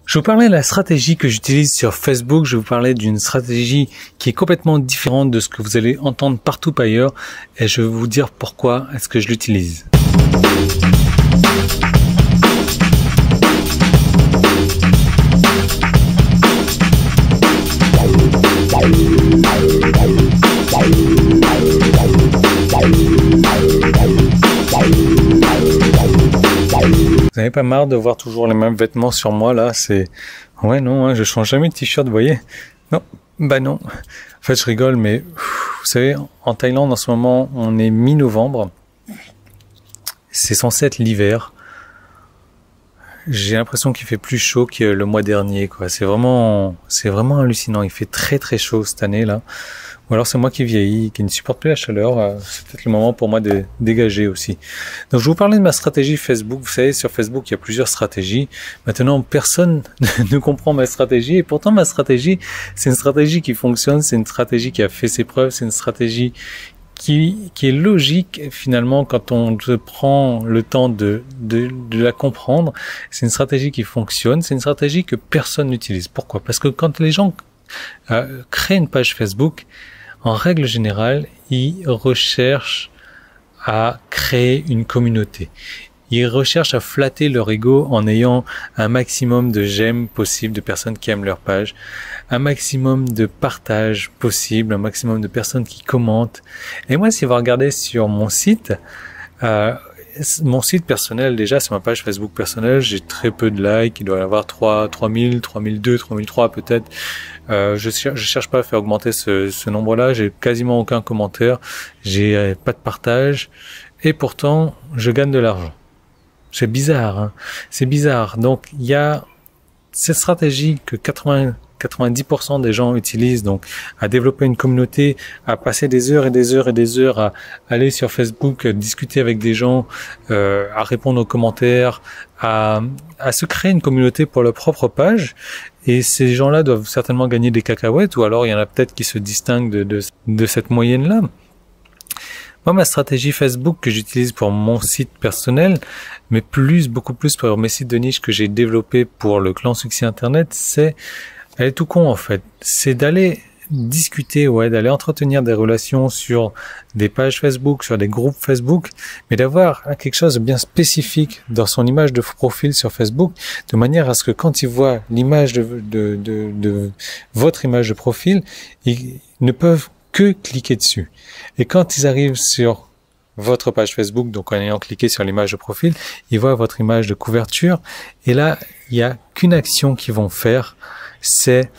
Je vous parlais de la stratégie que j'utilise sur Facebook. Je vous parlais d'une stratégie qui est complètement différente de ce que vous allez entendre partout ailleurs. Et je vais vous dire pourquoi est-ce que je l'utilise. Vous n'avez pas marre de voir toujours les mêmes vêtements sur moi là? Ouais, non, je change jamais de t-shirt, vous voyez? Non, bah non. En fait, je rigole, mais vous savez, en Thaïlande en ce moment, on est mi-novembre. C'est censé être l'hiver. J'ai l'impression qu'il fait plus chaud que le mois dernier, quoi. C'est vraiment hallucinant. Il fait très très chaud cette année là. Ou alors c'est moi qui vieillis, qui ne supporte plus la chaleur. C'est peut-être le moment pour moi de dégager aussi. Donc je vous parlais de ma stratégie Facebook. Vous savez, sur Facebook, il y a plusieurs stratégies. Maintenant, personne ne comprend ma stratégie. Et pourtant, ma stratégie, c'est une stratégie qui fonctionne. C'est une stratégie qui a fait ses preuves. C'est une stratégie qui est logique finalement quand on se prend le temps de la comprendre. C'est une stratégie qui fonctionne. C'est une stratégie que personne n'utilise. Pourquoi? Parce que quand les gens créent une page Facebook, en règle générale, ils recherchent à créer une communauté. Ils recherchent à flatter leur ego en ayant un maximum de j'aime possible de personnes qui aiment leur page, un maximum de partage possible, un maximum de personnes qui commentent. Et moi, si vous regardez sur mon site personnel, déjà sur ma page Facebook personnelle, j'ai très peu de likes, il doit y avoir 3000, 3002, 3003 peut-être. Je cherche pas à faire augmenter ce nombre-là, j'ai quasiment aucun commentaire, j'ai pas de partage, et pourtant, je gagne de l'argent. C'est bizarre, hein. C'est bizarre. Donc, il y a cette stratégie que 90% des gens utilisent, donc à développer une communauté, à passer des heures et des heures et des heures à aller sur Facebook, à discuter avec des gens, à répondre aux commentaires, à se créer une communauté pour leur propre page. Et ces gens-là doivent certainement gagner des cacahuètes, ou alors il y en a peut-être qui se distinguent de cette moyenne-là. Moi, ma stratégie Facebook que j'utilise pour mon site personnel, mais beaucoup plus pour mes sites de niche que j'ai développés pour le clan Succès Internet, elle est tout con en fait. C'est d'aller discuter, d'aller entretenir des relations sur des pages Facebook, sur des groupes Facebook, mais d'avoir quelque chose de bien spécifique dans son image de profil sur Facebook, de manière à ce que quand ils voient l'image de votre image de profil, ils ne peuvent que cliquer dessus. Et quand ils arrivent sur votre page Facebook, donc en ayant cliqué sur l'image de profil, ils voient votre image de couverture, et là, il n'y a qu'une action qu'ils vont faire, c'est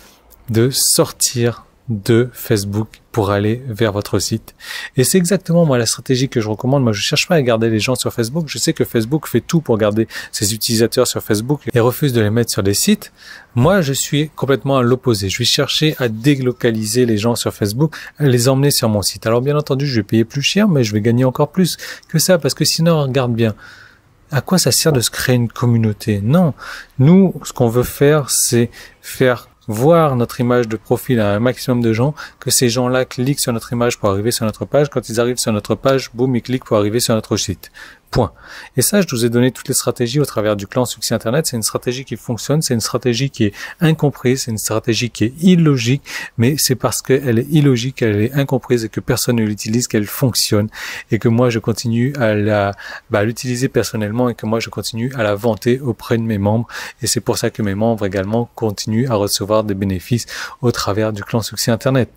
de sortir de Facebook pour aller vers votre site. Et c'est exactement moi la stratégie que je recommande. Moi, je cherche pas à garder les gens sur Facebook. Je sais que Facebook fait tout pour garder ses utilisateurs sur Facebook et refuse de les mettre sur des sites. Moi, je suis complètement à l'opposé. Je vais chercher à délocaliser les gens sur Facebook, à les emmener sur mon site. Alors bien entendu, je vais payer plus cher, mais je vais gagner encore plus que ça, parce que sinon, regarde bien. À quoi ça sert de se créer une communauté? Non. Nous, ce qu'on veut faire, c'est faire voir notre image de profil à un maximum de gens, que ces gens-là cliquent sur notre image pour arriver sur notre page. Quand ils arrivent sur notre page, boum, ils cliquent pour arriver sur notre site. Point. Et ça, je vous ai donné toutes les stratégies au travers du clan Succès Internet. C'est une stratégie qui fonctionne, c'est une stratégie qui est incomprise, c'est une stratégie qui est illogique, mais c'est parce qu'elle est illogique, elle est incomprise et que personne ne l'utilise qu'elle fonctionne, et que moi je continue à l'utiliser personnellement, et que moi je continue à la vanter auprès de mes membres. Et c'est pour ça que mes membres également continuent à recevoir des bénéfices au travers du clan Succès Internet.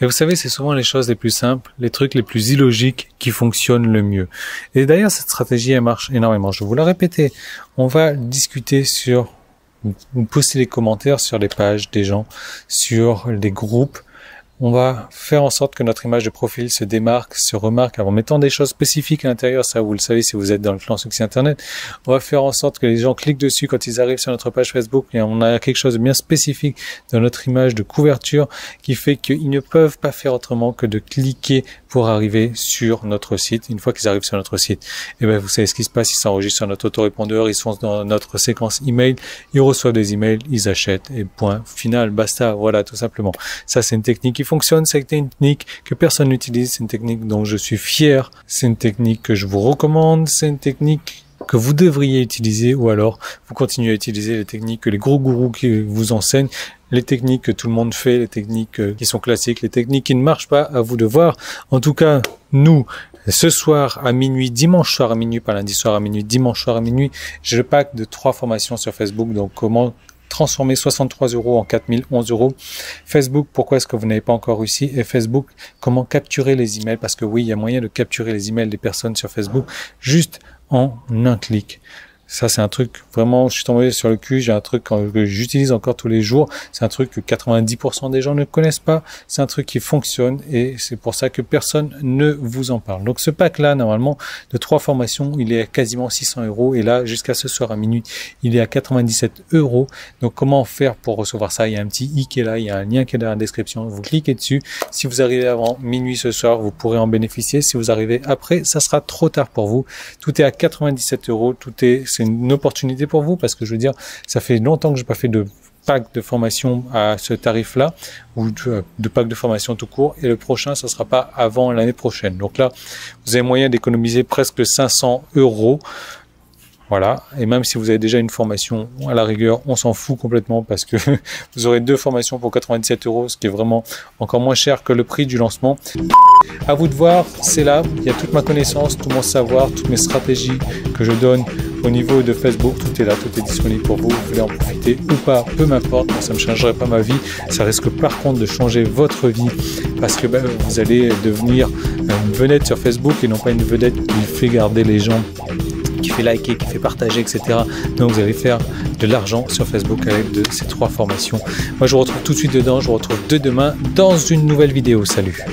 Et vous savez, c'est souvent les choses les plus simples, les trucs les plus illogiques qui fonctionnent le mieux. Et d'ailleurs, cette stratégie, elle marche énormément. Je vais vous la répéter. On va discuter vous poster des commentaires sur les pages des gens, sur des groupes. On va faire en sorte que notre image de profil se démarque, se remarque en mettant des choses spécifiques à l'intérieur. Ça, vous le savez si vous êtes dans le clan Succès Internet. On va faire en sorte que les gens cliquent dessus quand ils arrivent sur notre page Facebook, et on a quelque chose de bien spécifique dans notre image de couverture qui fait qu'ils ne peuvent pas faire autrement que de cliquer pour arriver sur notre site. Une fois qu'ils arrivent sur notre site, et vous savez ce qui se passe, ils s'enregistrent sur notre autorépondeur, ils sont dans notre séquence email, ils reçoivent des emails, ils achètent, et point final, basta, voilà, tout simplement. Ça, c'est une technique qui fonctionne, c'est une technique que personne n'utilise, c'est une technique dont je suis fier, c'est une technique que je vous recommande, c'est une technique que vous devriez utiliser, ou alors vous continuez à utiliser les techniques que les gros gourous qui vous enseignent, les techniques que tout le monde fait, les techniques qui sont classiques, les techniques qui ne marchent pas, à vous de voir. En tout cas, nous, ce soir à minuit, dimanche soir à minuit, pas lundi soir à minuit, dimanche soir à minuit, j'ai le pack de 3 formations sur Facebook. Donc comment transformer 63 € en 4011 €. Facebook, pourquoi est-ce que vous n'avez pas encore réussi? Et Facebook, comment capturer les emails? Parce que oui, il y a moyen de capturer les emails des personnes sur Facebook juste en un clic. Ça, c'est un truc, vraiment, je suis tombé sur le cul, j'ai un truc que j'utilise encore tous les jours, c'est un truc que 90% des gens ne connaissent pas, c'est un truc qui fonctionne et c'est pour ça que personne ne vous en parle. Donc ce pack-là, normalement, de 3 formations, il est à quasiment 600 € et là, jusqu'à ce soir à minuit, il est à 97 €. Donc comment faire pour recevoir ça? Il y a un petit i qui est là, il y a un lien qui est dans la description, vous cliquez dessus. Si vous arrivez avant minuit ce soir, vous pourrez en bénéficier. Si vous arrivez après, ça sera trop tard pour vous. Tout est à 97 €, c'est une opportunité pour vous parce que je veux dire, ça fait longtemps que j'ai pas fait de pack de formation à ce tarif-là ou de pack de formation tout court et le prochain, ça sera pas avant l'année prochaine. Donc là, vous avez moyen d'économiser presque 500 €. Voilà, et même si vous avez déjà une formation, à la rigueur, on s'en fout complètement parce que vous aurez 2 formations pour 97 €, ce qui est vraiment encore moins cher que le prix du lancement. À vous de voir, c'est là, il y a toute ma connaissance, tout mon savoir, toutes mes stratégies que je donne au niveau de Facebook, tout est là, tout est disponible pour vous. Vous voulez en profiter ou pas, peu m'importe, ça ne changerait pas ma vie. Ça risque par contre de changer votre vie parce que vous allez devenir une vedette sur Facebook et non pas une vedette qui fait garder les gens, qui fait liker, qui fait partager, etc. Donc vous allez faire de l'argent sur Facebook avec de ces 3 formations. Moi je vous retrouve tout de suite dedans, je vous retrouve demain dans une nouvelle vidéo. Salut!